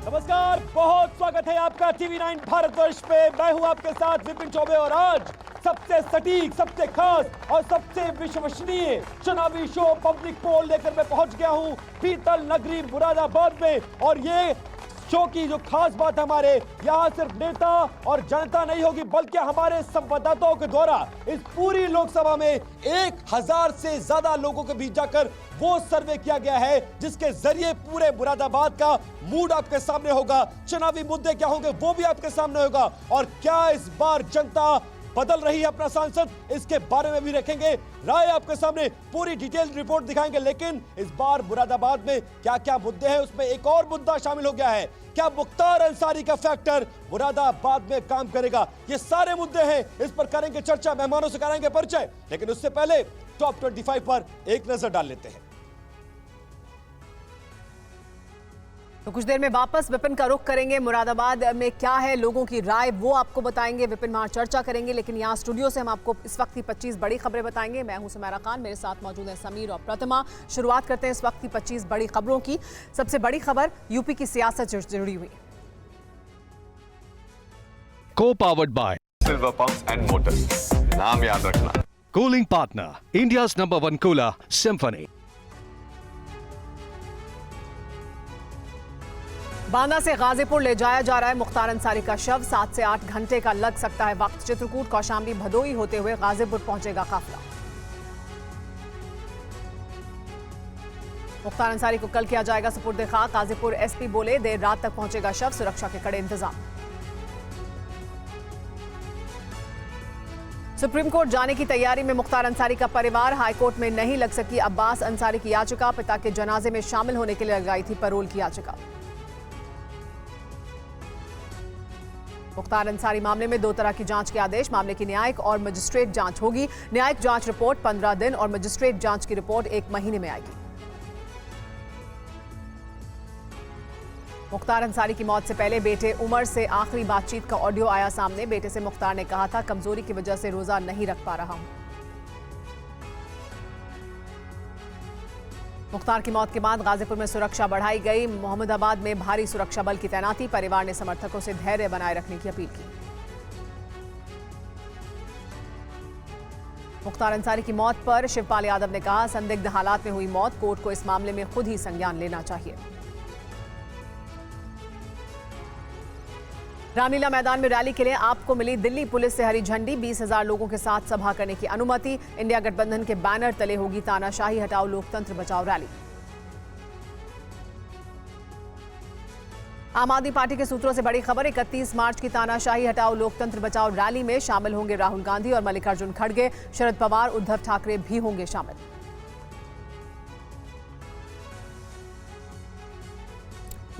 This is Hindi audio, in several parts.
नमस्कार, बहुत स्वागत है आपका TV9 भारतवर्ष पे। मैं हूं आपके साथ विपिन चौबे और आज सबसे सटीक, सबसे खास और सबसे विश्वसनीय चुनावी शो पब्लिक पोल लेकर मैं पहुंच गया हूं पीतल नगरी मुरादाबाद में। और ये शो की जो खास बात हमारे यहाँ सिर्फ नेता और जनता नहीं होगी, बल्कि हमारे संवाददाताओं के द्वारा इस पूरी लोकसभा में 1000 से ज्यादा लोगों के बीच जाकर वो सर्वे किया गया है जिसके जरिए पूरे मुरादाबाद का मूड आपके सामने होगा। चुनावी मुद्दे क्या होंगे वो भी आपके सामने होगा। और क्या इस बार जनता बदल रही है अपना सांसद, इसके बारे में भी रखेंगे राय आपके सामने, पूरी डिटेल रिपोर्ट दिखाएंगे। लेकिन इस बार मुरादाबाद में क्या क्या मुद्दे हैं, उसमें एक और मुद्दा शामिल हो गया है। क्या मुख्तार अंसारी का फैक्टर मुरादाबाद में काम करेगा? ये सारे मुद्दे हैं, इस पर करेंगे चर्चा, मेहमानों से कराएंगे परिचय। लेकिन उससे पहले टॉप 25 पर एक नजर डाल लेते हैं। तो कुछ देर में वापस विपिन का रुख करेंगे। मुरादाबाद में क्या है लोगों की राय वो आपको बताएंगे, विपिन वहां चर्चा करेंगे। लेकिन यहाँ स्टूडियो से हम आपको इस वक्त की 25 बड़ी खबरें बताएंगे। मैं हूं सुमेरा खान, मेरे साथ मौजूद हैं समीर और प्रतिमा। शुरुआत करते हैं इस वक्त की 25 बड़ी खबरों की। सबसे बड़ी खबर यूपी की सियासत से जुड़ी हुई। को powered by silver pumps and Motors, नाम याद रखना। Cooling partner India's number 1 cooler symphony. Banda से गाजीपुर ले जाया जा रहा है मुख्तार अंसारी का शव। 7 से 8 घंटे का लग सकता है वक्त। चित्रकूट, कौशाम्बी, भदोई होते हुए गाजीपुर पहुंचेगा काफिला। मुख्तार अंसारी को कल किया जाएगा सुपुर्द खाक। गाजीपुर एसपी बोले देर रात तक पहुंचेगा शव, सुरक्षा के कड़े इंतजाम। सुप्रीम कोर्ट जाने की तैयारी में मुख्तार अंसारी का परिवार। हाईकोर्ट में नहीं लग सकी अब्बास अंसारी की याचिका। पिता के जनाजे में शामिल होने के लिए लगाई थी पैरोल की याचिका। मुख्तार अंसारी मामले में 2 तरह की जांच के आदेश। मामले की न्यायिक और मजिस्ट्रेट जांच होगी। न्यायिक जांच रिपोर्ट 15 दिन और मजिस्ट्रेट जांच की रिपोर्ट 1 महीने में आएगी। मुख्तार अंसारी की मौत से पहले बेटे उमर से आखिरी बातचीत का ऑडियो आया सामने। बेटे से मुख्तार ने कहा था, कमजोरी की वजह से रोजा नहीं रख पा रहा हूं। मुख्तार की मौत के बाद गाजीपुर में सुरक्षा बढ़ाई गई। मोहम्मदाबाद में भारी सुरक्षा बल की तैनाती। परिवार ने समर्थकों से धैर्य बनाए रखने की अपील की। मुख्तार अंसारी की मौत पर शिवपाल यादव ने कहा, संदिग्ध हालात में हुई मौत, कोर्ट को इस मामले में खुद ही संज्ञान लेना चाहिए। रामलीला मैदान में रैली के लिए आपको मिली दिल्ली पुलिस से हरी झंडी। 20,000 लोगों के साथ सभा करने की अनुमति। इंडिया गठबंधन के बैनर तले होगी तानाशाही हटाओ लोकतंत्र बचाओ रैली। आम आदमी पार्टी के सूत्रों से बड़ी खबर। 31 मार्च की तानाशाही हटाओ लोकतंत्र बचाओ रैली में शामिल होंगे राहुल गांधी और मल्लिकार्जुन खड़गे। शरद पवार, उद्धव ठाकरे भी होंगे शामिल।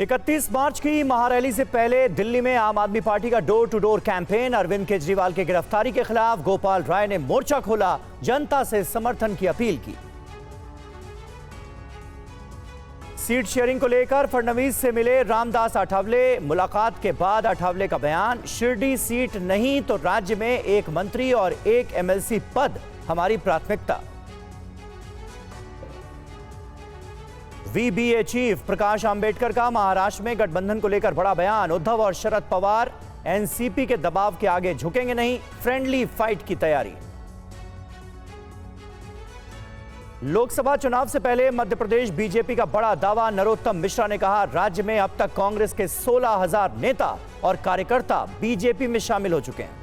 इकतीस मार्च की महारैली से पहले दिल्ली में आम आदमी पार्टी का door to door campaign. Arvind Kejriwal की गिरफ्तारी के खिलाफ गोपाल राय ने मोर्चा खोला, जनता से समर्थन की अपील की। सीट शेयरिंग को लेकर फडणवीस से मिले रामदास अठावले। मुलाकात के बाद अठावले का बयान, शिरडी सीट नहीं तो राज्य में 1 मंत्री और 1 MLC पद हमारी प्राथमिकता। VBA चीफ प्रकाश आंबेडकर का महाराष्ट्र में गठबंधन को लेकर बड़ा बयान। उद्धव और शरद पवार एनसीपी के दबाव के आगे झुकेंगे नहीं, फ्रेंडली फाइट की तैयारी। लोकसभा चुनाव से पहले मध्य प्रदेश बीजेपी का बड़ा दावा। नरोत्तम मिश्रा ने कहा, राज्य में अब तक कांग्रेस के 16,000 नेता और कार्यकर्ता बीजेपी में शामिल हो चुके हैं।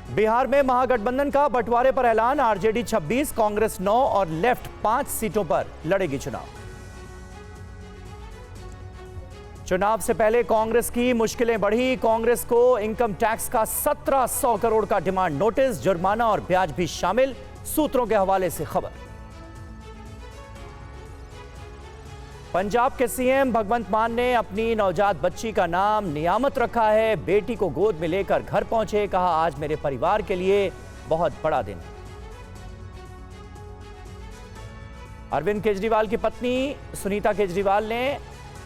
बिहार में महागठबंधन का बंटवारे पर ऐलान। आरजेडी 26, कांग्रेस 9 और लेफ्ट 5 सीटों पर लड़ेगी चुनाव। चुनाव से पहले कांग्रेस की मुश्किलें बढ़ी। कांग्रेस को इनकम टैक्स का 1700 करोड़ का डिमांड नोटिस, जुर्माना और ब्याज भी शामिल। सूत्रों के हवाले से खबर। पंजाब के सीएम भगवंत मान ने अपनी नवजात बच्ची का नाम नियामत रखा है। बेटी को गोद में लेकर घर पहुंचे, कहा आज मेरे परिवार के लिए बहुत बड़ा दिन। अरविंद केजरीवाल की पत्नी सुनीता केजरीवाल ने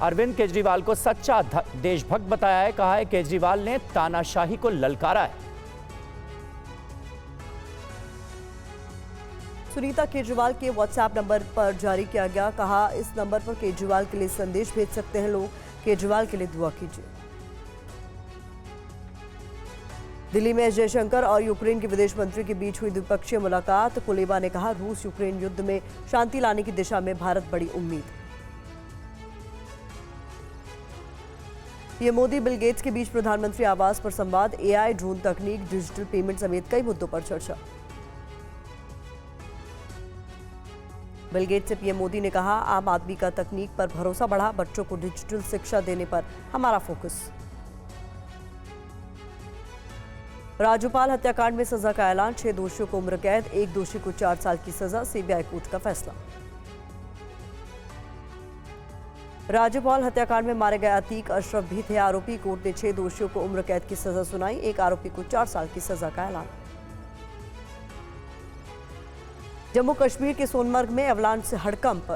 अरविंद केजरीवाल को सच्चा देशभक्त बताया है। कहा है केजरीवाल ने तानाशाही को ललकारा है। सुनीता केजरीवाल के व्हाट्सएप नंबर पर जारी किया गया। कहा, इस नंबर पर केजरीवाल के लिए संदेश भेज सकते हैं लोग। केजरीवाल के लिए दुआ कीजिए। दिल्ली में एस जयशंकर और यूक्रेन के विदेश मंत्री के बीच हुई द्विपक्षीय मुलाकात। कुलेबा ने कहा, रूस यूक्रेन युद्ध में शांति लाने की दिशा में भारत बड़ी उम्मीद। पीएम मोदी बिल गेट्स के बीच प्रधानमंत्री आवास पर संवाद। एआई, ड्रोन तकनीक, डिजिटल पेमेंट समेत कई मुद्दों पर चर्चा। बिल गेट्स से पीएम मोदी ने कहा, आम आदमी का तकनीक पर भरोसा बढ़ा, बच्चों को डिजिटल शिक्षा देने पर हमारा फोकस। राज्यपाल हत्याकांड में सजा का ऐलान। 6 दोषियों को उम्र कैद, 1 दोषी को 4 साल की सजा। सीबीआई कोर्ट का फैसला। राज्यपाल हत्याकांड में मारे गए अतीक अशरफ भी थे आरोपी। कोर्ट ने 6 दोषियों को उम्र कैद की सजा सुनाई। 1 आरोपी को 4 साल की सजा का ऐलान। जम्मू कश्मीर के सोनमर्ग में अवलांच से हड़कंप।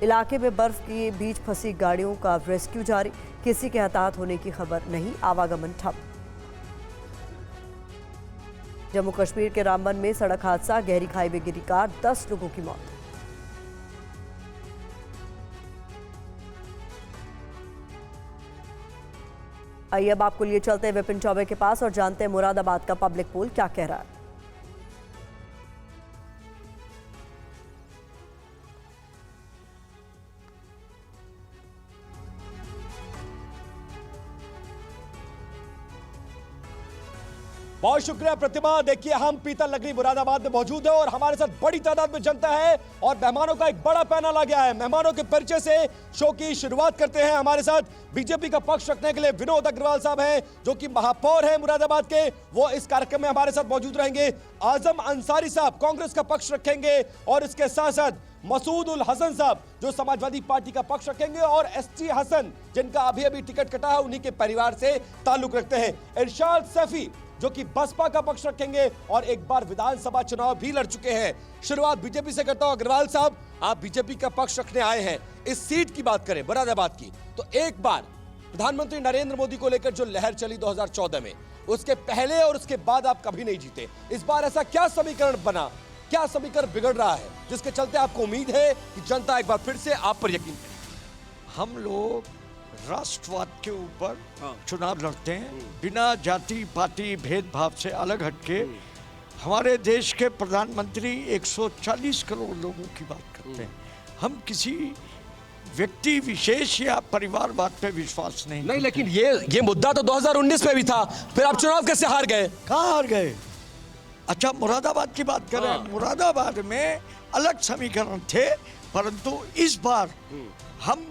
इलाके में बर्फ के बीच फंसी गाड़ियों का रेस्क्यू जारी। किसी के हताहत होने की खबर नहीं, आवागमन ठप। जम्मू कश्मीर के रामबन में सड़क हादसा। गहरी खाई में गिरी कार, 10 लोगों की मौत। आइए अब आपको लिए चलते हैं विपिन चौबे के पास और जानते हैं मुरादाबाद का पब्लिक पोल क्या कह रहा है। बहुत शुक्रिया प्रतिमा। देखिए, हम पीतल नगरी मुरादाबाद में मौजूद है और हमारे साथ बड़ी तादाद में जनता है और मेहमानों का एक बड़ा पैनल आ गया है। मेहमानों के परिचय से शो की शुरुआत करते हैं। हमारे साथ बीजेपी का पक्ष रखने के लिए विनोद अग्रवाल साहब हैं, जो कि महापौर हैं मुरादाबाद के। वो इस कार्यक्रम में हमारे साथ मौजूद रहेंगे। आजम अंसारी साहब कांग्रेस का पक्ष रखेंगे और इसके साथ साथ मसूद उल हसन साहब जो समाजवादी पार्टी का पक्ष रखेंगे और एसटी हसन जिनका अभी अभी टिकट कटा है, उन्हीं के परिवार से ताल्लुक रखते हैं। इरशाद सैफी जो कि बसपा का पक्ष रखेंगे और एक बार विधानसभा चुनाव भी लड़ चुके हैं। शुरुआत बीजेपी से करता हूं। अग्रवाल साहब, आप बीजेपी का पक्ष रखने आए हैं। इस सीट की बात करें मुरादाबाद की, तो एक बार प्रधानमंत्री नरेंद्र मोदी को लेकर जो लहर चली 2014 में, उसके पहले और उसके बाद आप कभी नहीं जीते। इस बार ऐसा क्या समीकरण बना, क्या समीकरण बिगड़ रहा है जिसके चलते आपको उम्मीद है कि जनता एक बार फिर से आप पर यकीन करे? हम लोग राष्ट्रवाद के ऊपर चुनाव लड़ते हैं, बिना जाति पाति भेदभाव से अलग हटके। हमारे देश के प्रधानमंत्री 140 करोड़ लोगों की बात करते हैं। हम किसी व्यक्ति विशेष या परिवारवाद पे विश्वास नहीं लेकिन ये मुद्दा तो 2019 में भी था, फिर आप चुनाव कैसे हार गए? कहाँ हार गए? अच्छा, मुरादाबाद की बात करें, मुरादाबाद में अलग समीकरण थे, परंतु इस बार हम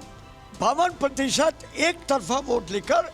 52% एक तरफा वोट लेकर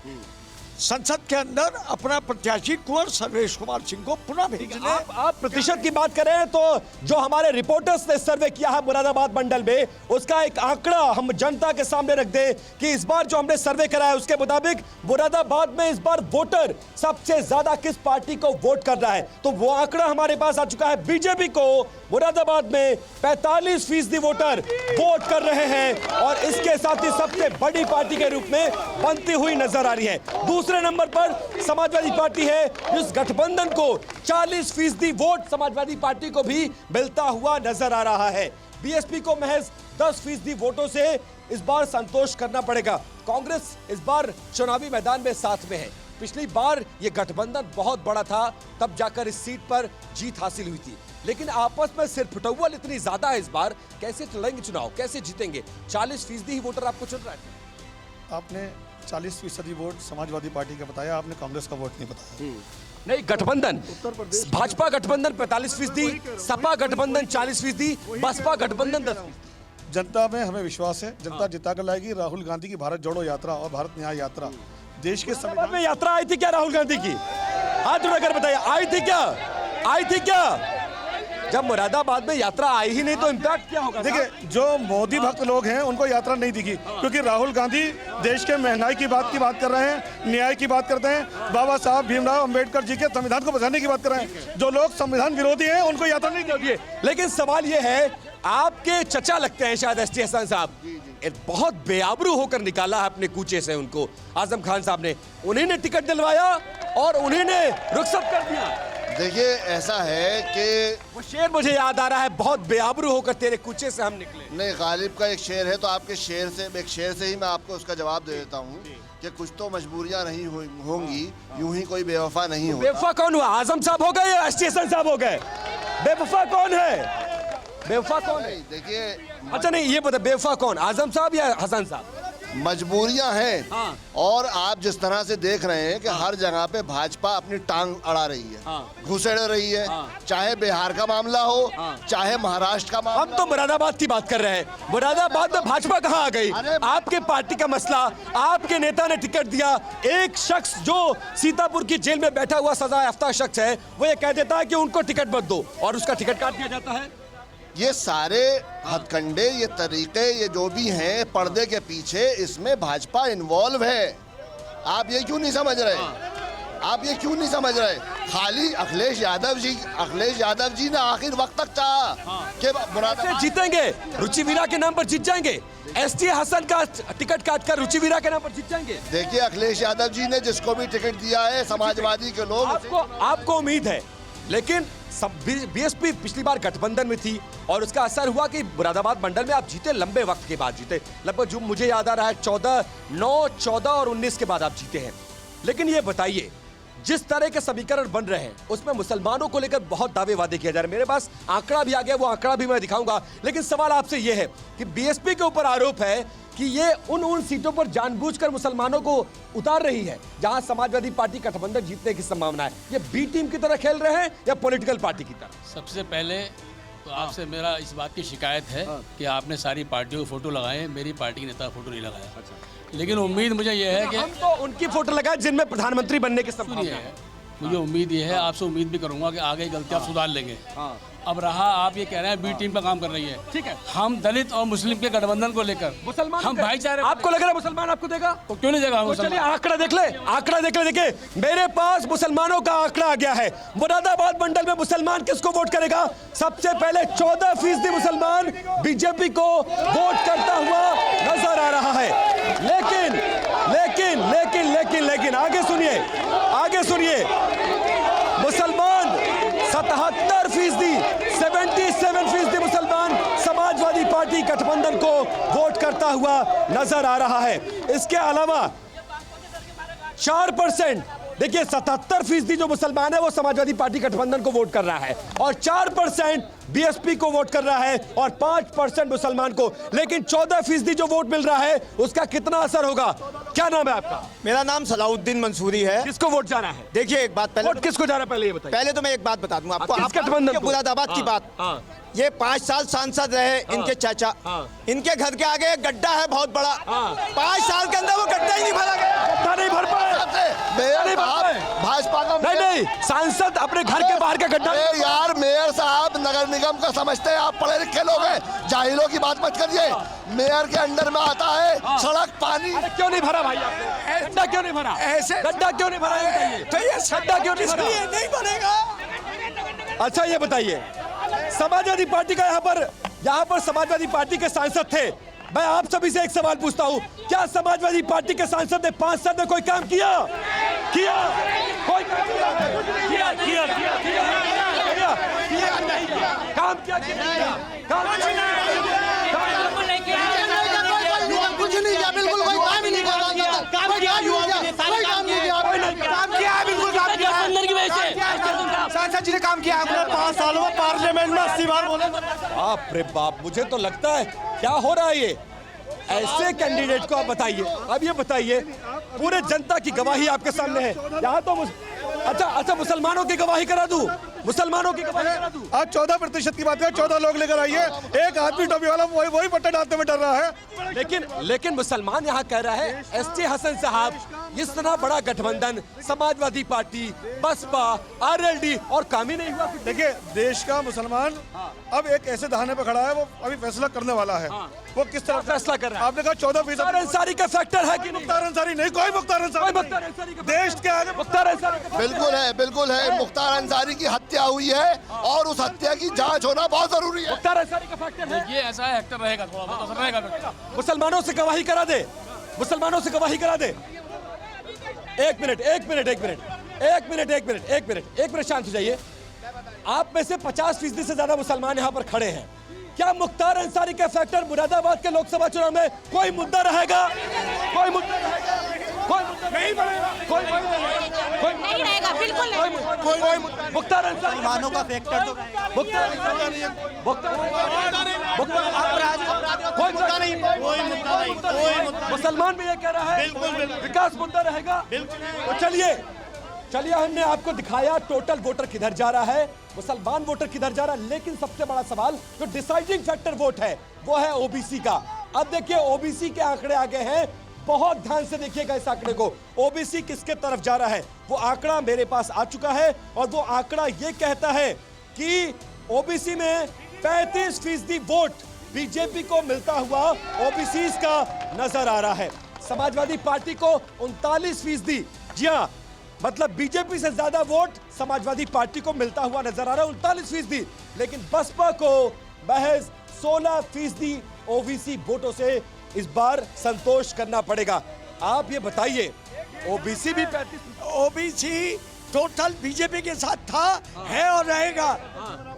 संसद के अंदर अपना प्रत्याशी कुंवर सर्वेश कुमार सिंह को पुनः भेजने। आप प्रतिशत की बात करें तो जो हमारे रिपोर्टर्स ने सर्वे किया है मुरादाबाद मंडल में, उसका एक आंकड़ा हम जनता के सामने रख दें कि इस बार जो हमने सर्वे करा है उसके मुताबिक मुरादाबाद में इस बार वोटर सबसे ज्यादा किस पार्टी को वोट कर रहा है, तो वो आंकड़ा हमारे पास आ चुका है। बीजेपी को मुरादाबाद में 45% वोटर वोट कर रहे हैं और इसके साथ ही सबसे बड़ी पार्टी के रूप में बनती हुई नजर आ रही है। दूसरे नंबर पर समाजवादी पार्टी है, जिस गठबंधन को 40% वोट समाजवादी पार्टी को भी मिलता हुआ नजर आ रहा है। बीएसपी को महज 10% वोटों से इस बार संतोष करना पड़ेगा। कांग्रेस इस बार चुनावी मैदान में साथ में है। पिछली बार यह गठबंधन बहुत बड़ा था, तब जाकर इस सीट पर जीत हासिल हुई थी, लेकिन आपस में सिर फुटौल इतनी ज्यादा है इस बार। कैसे लड़ेंगे चुनाव, कैसे जीतेंगे? 40% ही वोटर आपको चुन रहा है। आपने 40% वोट समाजवादी पार्टी का बताया, आपने कांग्रेस का वोट नहीं बताया। नहीं, गठबंधन भाजपा गठबंधन 45%, सपा गठबंधन 40%, बसपा गठबंधन 10%। जनता में हमें विश्वास है, जनता जिता कर लाएगी। राहुल गांधी की भारत जोड़ो यात्रा और भारत न्याय यात्रा देश के संविधान में यात्रा आई थी क्या राहुल गांधी की? हाथ उठाकर बताइए, आई थी क्या? आई थी क्या? जब मुरादाबाद में यात्रा आई ही नहीं तो इम्पैक्ट क्या होगा? देखिए, जो मोदी भक्त लोग हैं उनको यात्रा नहीं दिखी, क्योंकि राहुल गांधी देश के महंगाई की बात कर रहे हैं, न्याय की बात करते हैं, बाबा साहब भीमराव अंबेडकर जी के संविधान को बचाने की बात कर रहे हैं। जो लोग संविधान विरोधी हैं उनको यात्रा नहीं दिखी। लेकिन सवाल ये है, आपके चचा लगते हैं शायद एसटी हसन साहब, बहुत बेआबरू होकर निकाला है अपने कूचे से उनको आजम खान साहब ने। उन्हीं ने टिकट दिलवाया और उन्हीं ने रुखसत कर दिया। देखिए ऐसा है कि वो शेर मुझे याद आ रहा है, बहुत बेआबरू होकर तेरे कूचे से हम निकले। नहीं, गालिब का एक शेर है तो आपके शेर से, एक शेर से ही मैं आपको उसका जवाब दे देता हूँ कि कुछ तो मजबूरियाँ नहीं होंगी, यूं ही कोई बेवफा नहीं होता। बेवफा कौन हुआ? आजम साहब हो गए या स्टेशन साहब हो गए? बेवफा कौन है? बेवफा कौन है? देखिए, अच्छा नहीं, ये बता बेवफा कौन, आजम साहब या हसन साहब? मजबूरियां हैं। हाँ। और आप जिस तरह से देख रहे हैं कि हर जगह पे भाजपा अपनी टांग अड़ा रही है, घुसेड़ रही है, चाहे बिहार का मामला हो, चाहे महाराष्ट्र का मामला। हम तो मुरादाबाद की बात कर रहे हैं। मुरादाबाद में भाजपा कहाँ आ गई? आपके पार्टी का मसला, आपके नेता ने टिकट दिया, एक शख्स जो सीतापुर की जेल में बैठा हुआ सजा याफ्ता शख्स है, वो ये कह देता है कि उनको टिकट मत दो और उसका टिकट काट दिया जाता है। ये सारे हथकंडे, ये तरीके, ये जो भी हैं पर्दे के पीछे, इसमें भाजपा इन्वॉल्व है। आप ये क्यों नहीं समझ रहे? आप ये क्यों नहीं समझ रहे? खाली अखिलेश यादव जी ने आखिर वक्त तक चाहा कि मुरादाबाद जीतेंगे, रुचिवीरा के नाम पर जीत जाएंगे। एसटी हसन का टिकट काटकर रुचिवीरा के नाम पर जीत जाएंगे। देखिए, अखिलेश यादव जी ने जिसको भी टिकट दिया है, समाजवादी के लोग, आपको उम्मीद है, लेकिन बीएसपी पिछली बार गठबंधन में थी और उसका असर हुआ कि मुरादाबाद मंडल में आप जीते, लंबे वक्त के बाद जीते, लगभग जो मुझे याद आ रहा है 14 और 19 के बाद आप जीते हैं। लेकिन ये बताइए, जिस तरह के समीकरण बन रहे हैं उसमें मुसलमानों को लेकर बहुत दावे वादे किए जा रहे हैं। मेरे पास आंकड़ा भी आ गया, वो आंकड़ा भी मैं दिखाऊंगा। लेकिन सवाल आपसे ये है कि बीएसपी के ऊपर आरोप है कि ये उन सीटों पर जानबूझकर मुसलमानों को उतार रही है जहां समाजवादी पार्टी गठबंधन जीतने की संभावना है। ये बी टीम की तरह खेल रहे हैं या पॉलिटिकल पार्टी की तरह? सबसे पहले तो आपसे मेरा इस बात की शिकायत है कि आपने सारी पार्टियों के फोटो लगाए, मेरी पार्टी के नेता का फोटो नहीं लगाया। लेकिन उम्मीद मुझे ये है कि हम तो उनकी फोटो लगाए जिनमें प्रधानमंत्री बनने की संभावना है। मुझे उम्मीद ये है, आपसे उम्मीद भी करूंगा कि आगे गलतियां सुधार लेंगे। अब रहा आप ये कह रहे हैं बी टीम पर काम कर रही है, ठीक है, हम दलित और मुस्लिम के गठबंधन को लेकर मुसलमान हम भाईचारे, आपको लग रहा है मुसलमान आपको देगा? तो क्यों नहीं देगा? चलिए आंकड़ा देख ले, आंकड़ा देख ले। देखिए मेरे पास मुसलमानों का आंकड़ा आ गया है। मुरादाबाद मंडल में मुसलमान किसको वोट करेगा? सबसे पहले 14% मुसलमान बीजेपी को वोट करता हुआ नजर आ रहा है। लेकिन लेकिन लेकिन लेकिन लेकिन आगे सुनिए, आगे सुनिए, मुसलमान 77% मुसलमान समाजवादी पार्टी गठबंधन को वोट करता हुआ नजर आ रहा है। इसके अलावा 4%, देखिए 77% जो मुसलमान है वो समाजवादी पार्टी गठबंधन को वोट कर रहा है और 4% बीएसपी को वोट कर रहा है और 5% मुसलमान को। लेकिन 14% जो वोट मिल रहा है उसका कितना असर होगा? क्या नाम है आपका? मेरा नाम सलाउद्दीन मंसूरी है। किसको वोट जाना है? देखिए एक बात, पहले वोट किसको जाना है पहले ये बताइए। पहले तो मैं एक बात बता दूं आपको, किस गठबंधन को? मुरादाबाद की बात। ये 5 साल सांसद रहे इनके चाचा, इनके घर के आगे एक गड्ढा है बहुत बड़ा, 5 साल के अंदर वो गड्ढा ही नहीं भरा गया। गड्ढा नहीं भर पाए, भाजपा का नहीं, सांसद अपने घर के बाहर का गड्ढा। यार मेयर साहब नगर निगम का समझते हैं, आप पढ़े लिखे लोग हैं, जाहिलों की बात मत करिए। मेयर के अंडर में आता है सड़क, पानी। क्यों नहीं भरा भाई आपने? गड्ढा क्यों नहीं भरा? ऐसे गड्ढा क्यों नहीं भरा? तो ये गड्ढा क्यों नहीं भरा? नहीं बनेगा। अच्छा ये बताइए, समाजवादी पार्टी का यहाँ पर समाजवादी पार्टी के सांसद थे। मैं आप सभी से एक सवाल पूछता हूँ, क्या समाजवादी पार्टी के सांसद ने 5 साल में कोई काम किया? कोई काम किया? काम क्या किया? कुछ नहीं किया, बिल्कुल कोई काम ही नहीं किया। सांसद जी ने काम किया 5 सालों में, पार्लियामेंट में 80 बार बोले। बाप रे बाप, मुझे तो लगता है क्या हो रहा है ये। ऐसे कैंडिडेट को आप बताइए, अब ये बताइए, पूरे जनता की गवाही आपके सामने है यहाँ तो अच्छा मुसलमानों की गवाही करा दूं, मुसलमानों की गवाही करा दूं। आज 14% की बात है, 14 लोग लेकर आइए, एक आदमी टोपी वाला वही पट्टा डालते में डर रहा है। लेकिन मुसलमान यहाँ कह रहा है एसटी हसन साहब, इस तरह बड़ा गठबंधन समाजवादी पार्टी, बसपा, आरएलडी और काम ही नहीं हुआ। देखिए देश का मुसलमान अब एक ऐसे दहाने पे खड़ा है, वो अभी फैसला करने वाला है। वो किस तरह फैसला कर रहा है? आपने कहा 14% अंसारी का फैक्टर है कि मुख्तार अंसारी नहीं, कोई मुख्तार अंसारी देश के आगे मुख्तार अंसारी बिल्कुल है। मुख्तार अंसारी की हत्या हुई है और उस हत्या की जांच होना बहुत जरूरी है। मुख्तार अंसारी का फैक्टर है, ये ऐसा एक्टर रहेगा, थोड़ा बहुत असर रहेगा। मुसलमानों से गवाही करा दे, मुसलमानों से गवाही करा दे। एक मिनट एक मिनट शांत हो जाइए। आप में से 50% से ज्यादा मुसलमान यहाँ पर खड़े हैं। क्या मुख्तार अंसारी का फैक्टर मुरादाबाद के लोकसभा चुनाव में कोई मुद्दा रहेगा? कोई मुद्दा नहीं बढ़ेगा, कोई नहीं रहेगा, बिल्कुल नहीं। कोई मुख्तार अंसारी मुसलमानों का फैक्टर तो मुसलमान भी ये कह रहा है विकास मुद्दा रहेगा। तो चलिए हमने आपको दिखाया टोटल वोटर किधर जा रहा है, मुसलमान वोटर किधर जा रहा है, लेकिन सबसे बड़ा सवाल जो डिसाइडिंग फैक्टर वोट है वो है ओबीसी का। अब देखिए ओबीसी के आंकड़े आ गए हैं, बहुत ध्यान से देखिएगा इस आंकड़े को। ओबीसी किसके तरफ जा रहा है वो आंकड़ा मेरे पास आ चुका है और वो आंकड़ा ये कहता है कि ओबीसी में 35% वोट बीजेपी को मिलता हुआ ओबीसी का नजर आ रहा है। समाजवादी पार्टी को 39%, जी हाँ, मतलब बीजेपी से ज्यादा वोट समाजवादी पार्टी को मिलता हुआ नजर आ रहा है, 39%। लेकिन बसपा को महज 16% ओबीसी वोटों से इस बार संतोष करना पड़ेगा। आप ये बताइए, ओबीसी भी 35, ओबीसी टोटल बीजेपी के साथ था, है और रहेगा।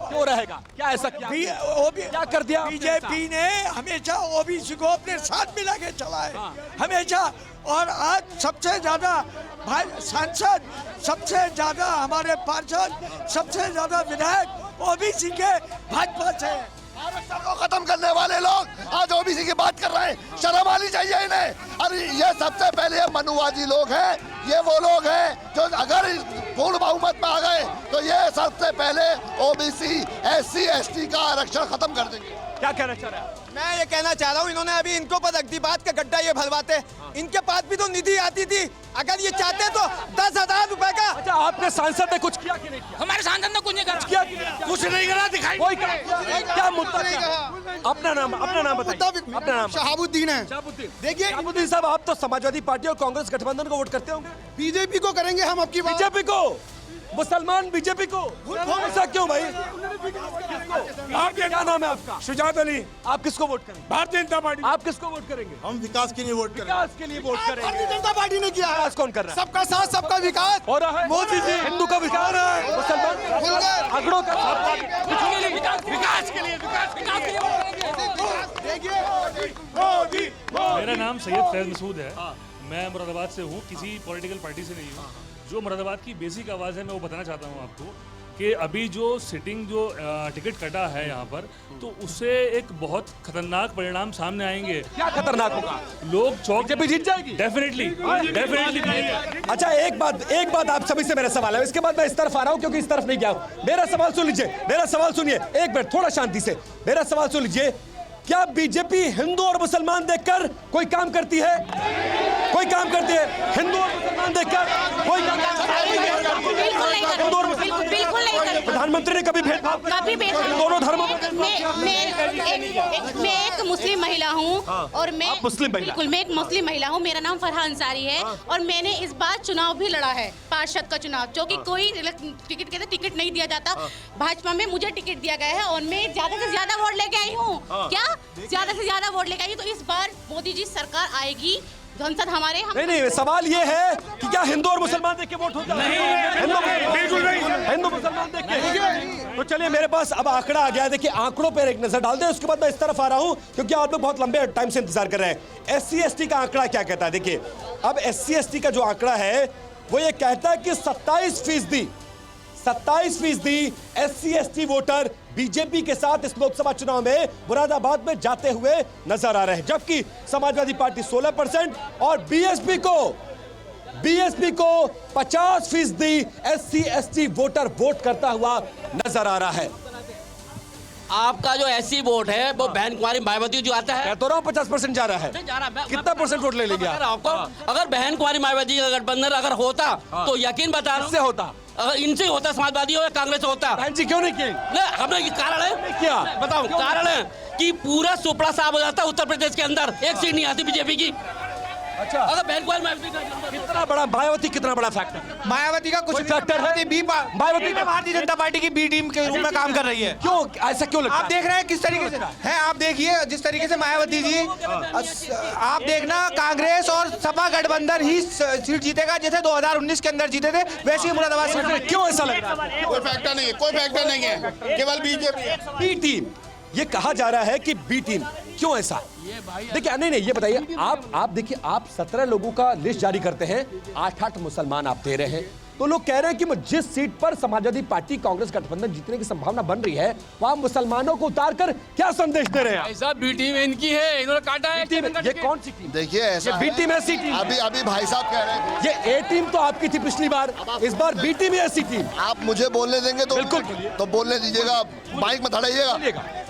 क्यों रहेगा? क्या ऐसा क्या कर दिया बीजेपी ने हमेशा ओबीसी को अपने साथ मिला के चला है, हमेशा। और आज सबसे ज्यादा सांसद, सबसे ज्यादा हमारे पार्षद, सबसे ज्यादा विधायक ओबीसी के भाजपा से। आरक्षण को खत्म करने वाले लोग आज ओबीसी की बात कर रहे हैं, शर्म आनी चाहिए इन्हें। अरे ये सबसे पहले मनुवादी लोग हैं, ये वो लोग हैं जो अगर पूर्ण बहुमत में आ गए तो ये सबसे पहले ओबीसी, एससी, एसटी का आरक्षण खत्म कर देंगे। क्या कहना चाह रहे हैं? मैं ये कहना चाह रहा हूँ, इन्होंने अभी इनको पर रख दी, बात का गड्ढा ये भरवाते। इनके पास भी तो निधि आती थी, अगर ये चाहते तो 10,000 रुपए का। अच्छा, आपने सांसद ने कुछ किया कि नहीं किया? हमारे सांसद ने कुछ नहीं करा, कुछ नहीं करा, दिखाई कोई क्या मुद्दा नहीं कहा। अपना नाम बताइए। अपना नाम? शहाबुद्दीन है। देखिए शहाबुद्दीन साहब, आप तो समाजवादी पार्टी और कांग्रेस गठबंधन को वोट करते होंगे। बीजेपी को करेंगे हम आपकी बात। बीजेपी को, मुसलमान बीजेपी को, ऐसा क्यों भाई? क्या नाम है आपका? शुजात अली। आप किसको वोट करेंगे? भारतीय जनता पार्टी। आप किसको वोट करेंगे? हम विकास के लिए वोट करेंगे। विकास के लिए वोट करेंगे। भारतीय जनता पार्टी ने किया है। विकास कौन कर रहा है? सबका साथ, सबका विकास हो रहा है। मोदी जी। हिंदू का विकास है, मुसलमान आंकड़ों का विकास के लिए मेरा नाम सैयद फैज मसूद है। मैं मुरादाबाद से हूँ, किसी पॉलिटिकल पार्टी से नहीं हूँ। जो मुरादाबाद की बेसिक आवाज़ है मैं वो बताना चाहता हूँ आपको कि अभी जो सिटिंग जो टिकट कटा है यहाँ पर, तो उससे एक बहुत खतरनाक परिणाम सामने आएंगे। क्या खतरनाक होगा? लोग चौक बीजेपी जीत जाएगी। डेफिनेटली। अच्छा, एक बात आप सभी से मेरा सवाल है, इसके बाद मैं इस तरफ आ रहा हूँ क्योंकि इस तरफ नहीं गया हूँ। मेरा सवाल सुन लीजिए, मेरा सवाल सुनिए, एक मिनट थोड़ा शांति से मेरा सवाल सुन लीजिए। क्या बीजेपी हिंदू और मुसलमान देखकर कोई काम करती है? कोई काम करती है हिंदू और मुसलमान देखकर? कोई काम हिंदू और मुसलमान बिल्कुल नहीं करती। प्रधानमंत्री ने कभी भेदभाव दोनों धर्मों में? मैं एक मुस्लिम महिला हूँ और मैं मुस्लिम महिला? बिल्कुल, मैं एक मुस्लिम महिला हूँ। मेरा नाम फरहा अंसारी है और मैंने इस बार चुनाव भी लड़ा है, पार्षद का चुनाव, जो कि कोई टिकट नहीं दिया जाता। भाजपा में मुझे टिकट दिया गया है और मैं ज्यादा से ज्यादा वोट लेके आई हूँ। क्या ज्यादा से ज्यादा वोट लेके आई? तो इस बार मोदी जी सरकार आएगी, संसद हमारे नहीं, सवाल ये है कि क्या हिंदू और मुसलमान देख के वोट होता है? हिंदू मुसलमान देख के। तो चलिए, मेरे पास अब आंकड़ा आ गया है, देखिए आंकड़ों पर एक नजर डाल दें, उसके बाद मैं इस तरफ आ रहा हूं क्योंकि आप लोग बहुत लंबे टाइम से इंतजार कर रहे हैं। एससी एसटी का आंकड़ा क्या कहता है? देखिए, अब एससी एसटी का जो आंकड़ा है वो ये कहता है कि 27% एससी एसटी वोटर बीजेपी के साथ इस लोकसभा चुनाव में मुरादाबाद में जाते हुए नजर आ रहे हैं, जबकि समाजवादी पार्टी 16% और बीएसपी को 50% एससी एसटी वोटर वोट करता हुआ नजर आ रहा है। आपका जो एससी वोट है वो बहन कुमारी मायावती जो आता है, कह तो रहा हूं 50% जा रहा है। कितना परसेंट वोट ले लेंगे आपको? अगर बहन कुमारी मायावती का गठबंधन अगर होता तो यकीन बता रहा हूं, इससे होता, अगर इनसे होता, समाजवादी हो या कांग्रेस होता। बहन जी क्यों नहीं किए? हमने ये कारण है क्या बताओ? कारण है कि पूरा सुपड़ा साफ हो जाता उत्तर प्रदेश के अंदर, एक सीट नहीं आती बीजेपी की। अच्छा। अगर बहन को मायावती का कितना बड़ा मायावती, कितना बड़ा फैक्टर? मायावती का कुछ फैक्टर है? मायावती भारतीय जनता पार्टी की बी टीम के रूप में काम कर रही है। क्यों ऐसा क्यों लगता आप देख रहे हैं किस तरीके से है, आप देखिए जिस तरीके से मायावती जी, आप देखना कांग्रेस और सपा गठबंधन ही सीट जीतेगा, जैसे 2019 के अंदर जीते थे वैसे ही मुरादाबाद सीट। क्यों ऐसा लग रहा है? कोई फैक्टर नहीं है, कोई फैक्टर नहीं है, केवल बीजेपी। बी टीम, ये कहा जा रहा है कि बी टीम, क्यों ऐसा? देखिए नहीं, ये बताइए, आप देखिए, आप 17 लोगों का लिस्ट जारी करते हैं, 8 मुसलमान आप दे रहे हैं, तो लोग कह रहे हैं कि जिस सीट पर समाजवादी पार्टी कांग्रेस गठबंधन जीतने की संभावना बन रही है, वहां मुसलमानों को उतारकर क्या संदेश दे रहे हैं? ऐसा बी टीम इनकी है, इन्होंने काटा है। ये कौन सी टीम? देखिए ऐसा बी टीम ऐसी टीम, अभी भाई साहब कह रहे हैं ये ए टीम तो आपकी थी पिछली बार, इस बार बी टीम ही ऐसी टीम। आप मुझे बोलने देंगे तो बिल्कुल तो बोलने दीजिएगा, माइक में थड़ाइएगा।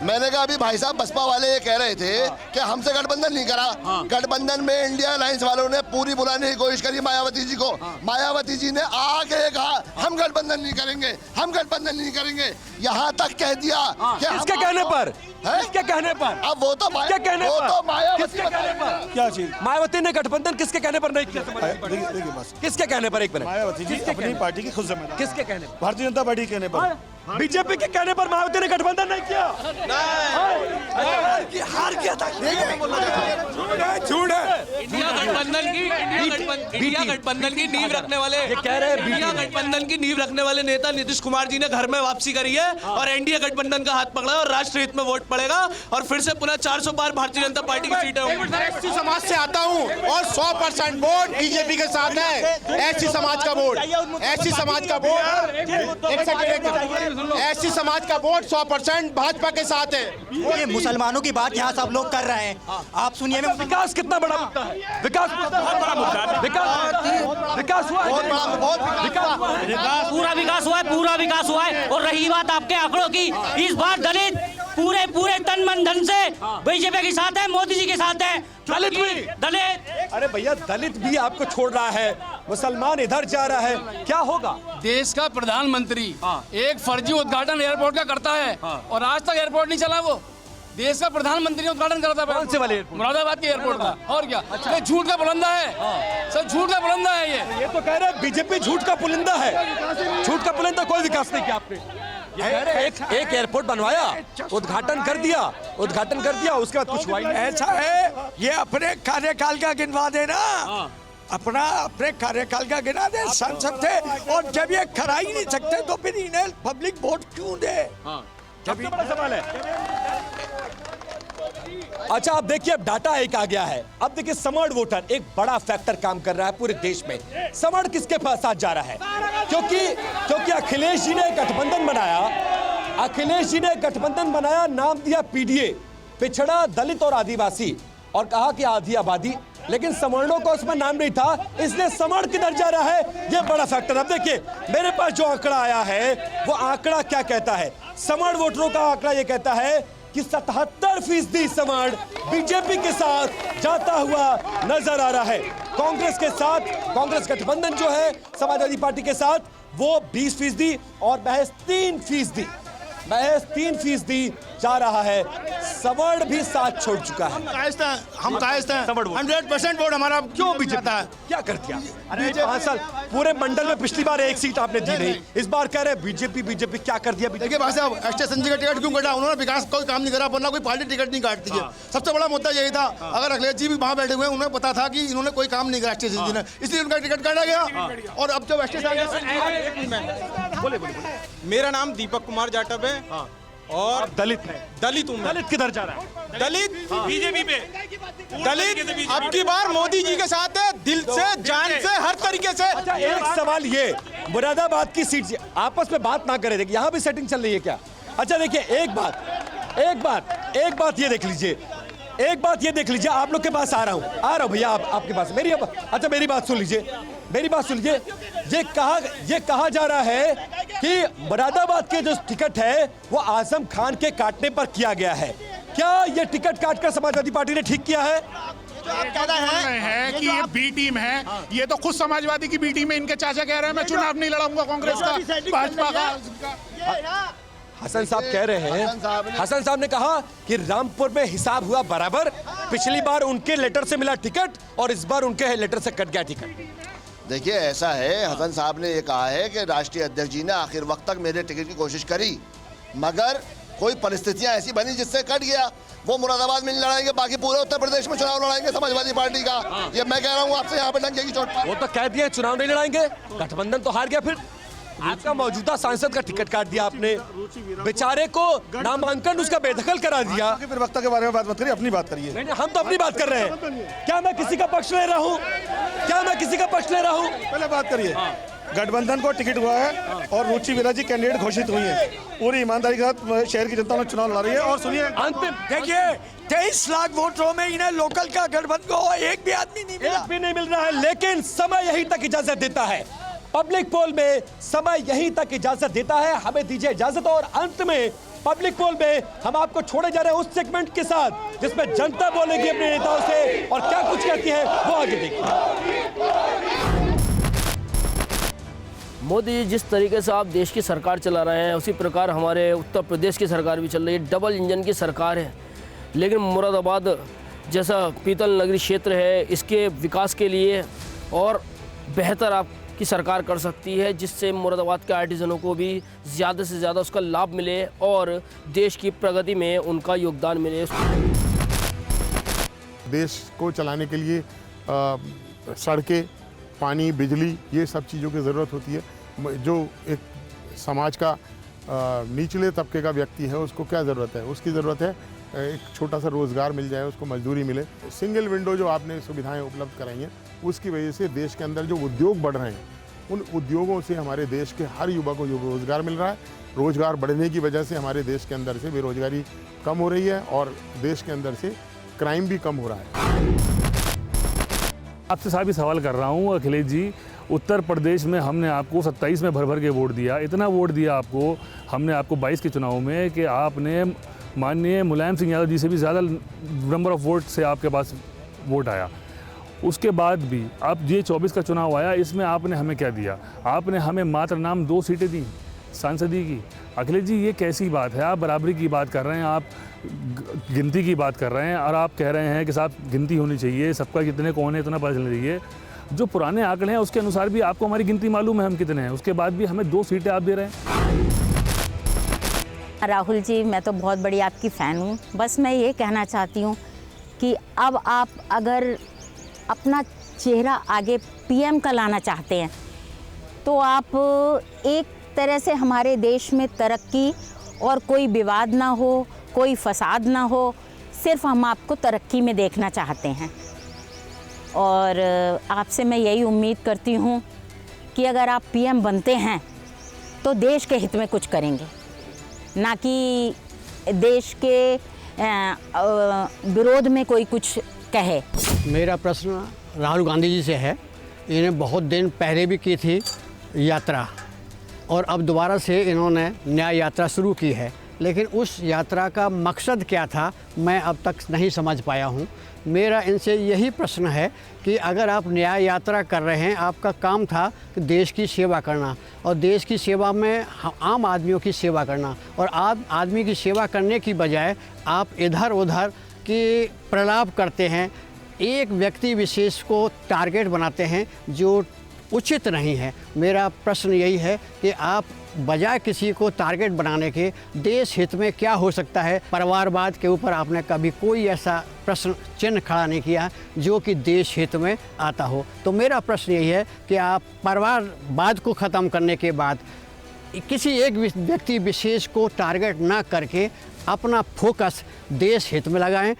मैंने कहा अभी भाई साहब बसपा वाले ये कह रहे थे कि हमसे गठबंधन नहीं करा, गठबंधन में इंडिया अलायंस वालों ने पूरी बुलाने की कोशिश करी मायावती जी को, मायावती जी ने आके कहा हम गठबंधन नहीं करेंगे, हम गठबंधन नहीं करेंगे, यहाँ तक कह दिया कि किसके कहने पर? किसके कहने पर? अब वो तो किसके कहने पर? मायावती किसके कहने पर? क्या चीज? मायावती ने गठबंधन किसके कहने पर नहीं किया? देखिए बस, किसके कहने पर? एक मिनट, मायावती जी अपनी पार्टी की खुद जिम्मेदार। किसके कहने पर? भारतीय जनता पार्टी के कहने पर, बीजेपी के कहने पर मायावती ने गठबंधन नहीं किया। हार किया था। झूठ है। इंडिया गठबंधन की नींव रखने वाले, ये कह रहे हैं इंडिया गठबंधन की नींव रखने वाले नेता नीतीश कुमार जी ने घर में वापसी करी है और एनडीए गठबंधन का हाथ पकड़ा और राष्ट्र हित में वोट पड़ेगा और फिर से पुनः 400 पार भारतीय जनता पार्टी की सीटें होंगी। एससी समाज से आता हूँ और 100% वोट बीजेपी के साथ है। एससी समाज का वोट, एससी समाज का वोट, एससी समाज का वोट 100% भाजपा के साथ है। ये मुसलमानों की बात यहाँ सब लोग कर रहे हैं, आप सुनिए। विकास कितना बड़ा मुद्दा है? विकास बहुत बड़ा मुद्दा है। विकास हुआ है, पूरा विकास हुआ है, पूरा विकास हुआ है। और रही बात आपके आंकड़ों की, इस बार दलित पूरे तन मन धन से बीजेपी के साथ है, मोदी जी के साथ है। दलित भी, दलित, अरे भैया दलित भी आपको छोड़ रहा है, मुसलमान इधर जा रहा है, क्या होगा? देश का प्रधानमंत्री एक फर्जी उद्घाटन एयरपोर्ट का करता है और आज तक एयरपोर्ट नहीं चला। वो देश का प्रधानमंत्री उद्घाटन करता है। कौन से वाले एयरपोर्ट? मुरादाबाद के एयरपोर्ट का। और क्या? ये झूठ का बुलंदा है, सर झूठ का बुलंदा है। ये तो कह रहे हैं बीजेपी झूठ का पुलिंदा है, झूठ का पुलिंदा। कोई विकास नहीं किया आपने। एक एयरपोर्ट बनवाया, उद्घाटन कर दिया, उसके बाद कुछ हुआ ही नहीं। ऐसा है, ये अपने कार्यकाल का गिनवा देना, अपने कार्यकाल का गिना दे संसद थे, और जब ये करा ही नहीं सकते तो फिर इन्हें पब्लिक वोट क्यों दे? सबसे बड़ा सवाल है। अच्छा अब देखिए, अब डाटा एक आ गया है। अब देखिए समर्ड वोटर एक बड़ा फैक्टर काम कर रहा है पूरे देश में। समर्ड किसके साथ जा रहा है? क्योंकि अखिलेश जी ने गठबंधन बनाया, नाम दिया पीडीए, पिछड़ा दलित और आदिवासी, और कहा कि आधी आबादी, लेकिन समर्णों को उसमें नाम नहीं था, इसलिए समर्ड किधर जा रहा है, ये बड़ा फैक्टर। अब देखिए मेरे पास जो आंकड़ा आया है, वो आंकड़ा क्या कहता है? समर्ड वोटरों का आंकड़ा ये कहता है कि 77% समर्ड बीजेपी के साथ जाता हुआ नजर आ रहा है। कांग्रेस के साथ, कांग्रेस गठबंधन जो है समाजवादी पार्टी के साथ, वो 20% और महज 3% जा रहा है। समर्ड भी साथ छोड़ चुका है। हम कायस्थ हैं, 100% वोट हमारा क्यों बीजेपी है? क्या कर दिया? अरे 5 साल पूरे मंडल में पिछली बार एक सीट आपने दी नहीं, इस बार कह रहे बीजेपी क्या कर दिया? देखिए भाई साहब, एसटी संजय का टिकट क्यों कटा? उन्होंने विकास कोई काम नहीं करा, वरना कोई पार्टी टिकट नहीं काटती है। सबसे बड़ा मुद्दा यही था। अगर अखिलेश जी भी वहाँ बैठे हुए हैं, उन्हें पता था कि इन्होंने कोई काम नहीं करा एसटी जी ने, इसलिए उनका टिकट काटा गया। और अब जब एसटी, मेरा नाम दीपक कुमार जाटव है और दलित हूँ। दलित किधर जा रहा है? दलित बीजेपी पे, दलित अब की बार मोदी जी के साथ है, दिल से, जान से, हर तरीके से। अच्छा एक सवाल ये, मुरादाबाद की सीट आपस में बात ना करे, देखिए यहाँ भी सेटिंग चल रही है क्या? अच्छा देखिए एक बात ये देख लीजिए, आप लोग के पास आ रहा हूँ भैया, आपके पास मेरी बात सुन लीजिए। ये कहा जा रहा है कि मुरादाबाद के जो टिकट है वो आजम खान के काटने पर किया गया है। क्या ये टिकट काटकर समाजवादी पार्टी ने ठीक किया है? है कि ये बी टीम है, ये तो खुद समाजवादी की बी टीम है। इनके चाचा कह रहे हैं मैं चुनाव नहीं लड़ाऊंगा कांग्रेस का, भाजपा का। हसन साहब कह रहे हैं, हसन साहब ने कहा कि रामपुर में हिसाब हुआ बराबर। पिछली बार उनके लेटर से मिला टिकट और इस बार उनके लेटर से कट गया टिकट। देखिए ऐसा है, हसन साहब ने ये कहा है कि राष्ट्रीय अध्यक्ष जी ने आखिर वक्त तक मेरे टिकट की कोशिश करी, मगर कोई परिस्थितियां ऐसी बनी जिससे कट गया। वो मुरादाबाद में नहीं लड़ाएंगे, बाकी पूरे उत्तर प्रदेश में चुनाव लड़ाएंगे समाजवादी पार्टी का। ये मैं कह रहा हूँ आपसे, यहाँ पे डंके की चोट पर। वो तो कह दिया चुनाव नहीं लड़ाएंगे, गठबंधन तो हार गया। फिर आपका मौजूदा सांसद का टिकट काट दिया आपने, बेचारे को नामांकन उसका बेदखल करा दिया। फिर वक्ता के बारे में बात मत करिए, अपनी बात करिए। नहीं, हम तो अपनी बात कर रहे हैं। क्या मैं किसी का पक्ष ले रहा हूँ? क्या मैं किसी का पक्ष ले रहा हूँ? पहले बात करिए। गठबंधन को टिकट हुआ है और रुचि वीरा जी कैंडिडेट घोषित हुई है। पूरी ईमानदारी के साथ शहर की जनता में चुनाव लड़ रही है। और सुनिए, अंतिम देखिए 23 लाख वोटरों में इन्हें लोकल का गठबंधन को एक भी आदमी नहीं मिला। एक भी नहीं मिल रहा है, लेकिन समय यहीं तक इजाजत देता है। पब्लिक पोल में समय यहीं तक इजाजत देता है। हमें दीजिए इजाजत और अंत में पब्लिक पोल में हम आपको छोड़े जा रहे हैं उस सेगमेंट के साथ जिसमें जनता बोलेगी अपने नेताओं से और क्या कुछ कहती है वो आगे देखिए। मोदी जी जिस तरीके से आप देश की सरकार चला रहे हैं उसी प्रकार हमारे उत्तर प्रदेश की सरकार भी चल रही है। डबल इंजन की सरकार है, लेकिन मुरादाबाद जैसा पीतल नगरी क्षेत्र है, इसके विकास के लिए और बेहतर आपकी सरकार कर सकती है, जिससे मुरादाबाद के आर्टिजनों को भी ज़्यादा से ज़्यादा उसका लाभ मिले और देश की प्रगति में उनका योगदान मिले। देश को चलाने के लिए सड़कें, पानी, बिजली, ये सब चीज़ों की ज़रूरत होती है। जो एक समाज का निचले तबके का व्यक्ति है उसको क्या ज़रूरत है? उसकी ज़रूरत है एक छोटा सा रोज़गार मिल जाए, उसको मजदूरी मिले। सिंगल विंडो जो आपने सुविधाएं उपलब्ध कराई हैं उसकी वजह से देश के अंदर जो उद्योग बढ़ रहे हैं, उन उद्योगों से हमारे देश के हर युवा को जो रोज़गार मिल रहा है, रोज़गार बढ़ने की वजह से हमारे देश के अंदर से बेरोजगारी कम हो रही है और देश के अंदर से क्राइम भी कम हो रहा है। आपसे साहब ही सवाल कर रहा हूँ अखिलेश जी, उत्तर प्रदेश में हमने आपको 27 में भर भर के वोट दिया, इतना वोट दिया आपको हमने आपको 22 के चुनाव में कि आपने माननीय मुलायम सिंह यादव जी से भी ज़्यादा नंबर ऑफ वोट से आपके पास वोट आया। उसके बाद भी अब ये 24 का चुनाव आया, इसमें आपने हमें क्या दिया? आपने हमें मात्र नाम 2 सीटें दी सांसदी की। अखिलेश जी ये कैसी बात है? आप बराबरी की बात कर रहे हैं, आप गिनती की बात कर रहे हैं और आप कह रहे हैं कि साहब गिनती होनी चाहिए, सबका कितने कौन है इतना पता चलना चाहिए। जो पुराने आंकड़े हैं उसके अनुसार भी आपको हमारी गिनती मालूम है हम कितने हैं, उसके बाद भी हमें 2 सीटें आप दे रहे हैं। राहुल जी, मैं तो बहुत बड़ी आपकी फ़ैन हूँ। बस मैं ये कहना चाहती हूँ कि अब आप अगर अपना चेहरा आगे पीएम का लाना चाहते हैं तो आप एक तरह से हमारे देश में तरक्की और कोई विवाद ना हो, कोई फसाद ना हो, सिर्फ हम आपको तरक्की में देखना चाहते हैं। और आपसे मैं यही उम्मीद करती हूँ कि अगर आप पीएम बनते हैं तो देश के हित में कुछ करेंगे, ना कि देश के विरोध में कोई कुछ कहे। मेरा प्रश्न राहुल गांधी जी से है। इन्हें बहुत दिन पहले भी की थी यात्रा और अब दोबारा से इन्होंने न्याय यात्रा शुरू की है, लेकिन उस यात्रा का मकसद क्या था मैं अब तक नहीं समझ पाया हूँ। मेरा इनसे यही प्रश्न है कि अगर आप न्याय यात्रा कर रहे हैं, आपका काम था कि देश की सेवा करना और देश की सेवा में आम आदमियों की सेवा करना, और आम आदमी की सेवा करने की बजाय आप इधर उधर की प्रलाप करते हैं, एक व्यक्ति विशेष को टारगेट बनाते हैं जो उचित नहीं है। मेरा प्रश्न यही है कि आप बजाय किसी को टारगेट बनाने के देश हित में क्या हो सकता है। परिवारवाद के ऊपर आपने कभी कोई ऐसा प्रश्न चिन्ह खड़ा नहीं किया जो कि देश हित में आता हो। तो मेरा प्रश्न यही है कि आप परिवारवाद को ख़त्म करने के बाद किसी एक व्यक्ति विशेष को टारगेट ना करके अपना फोकस देश हित में लगाएं।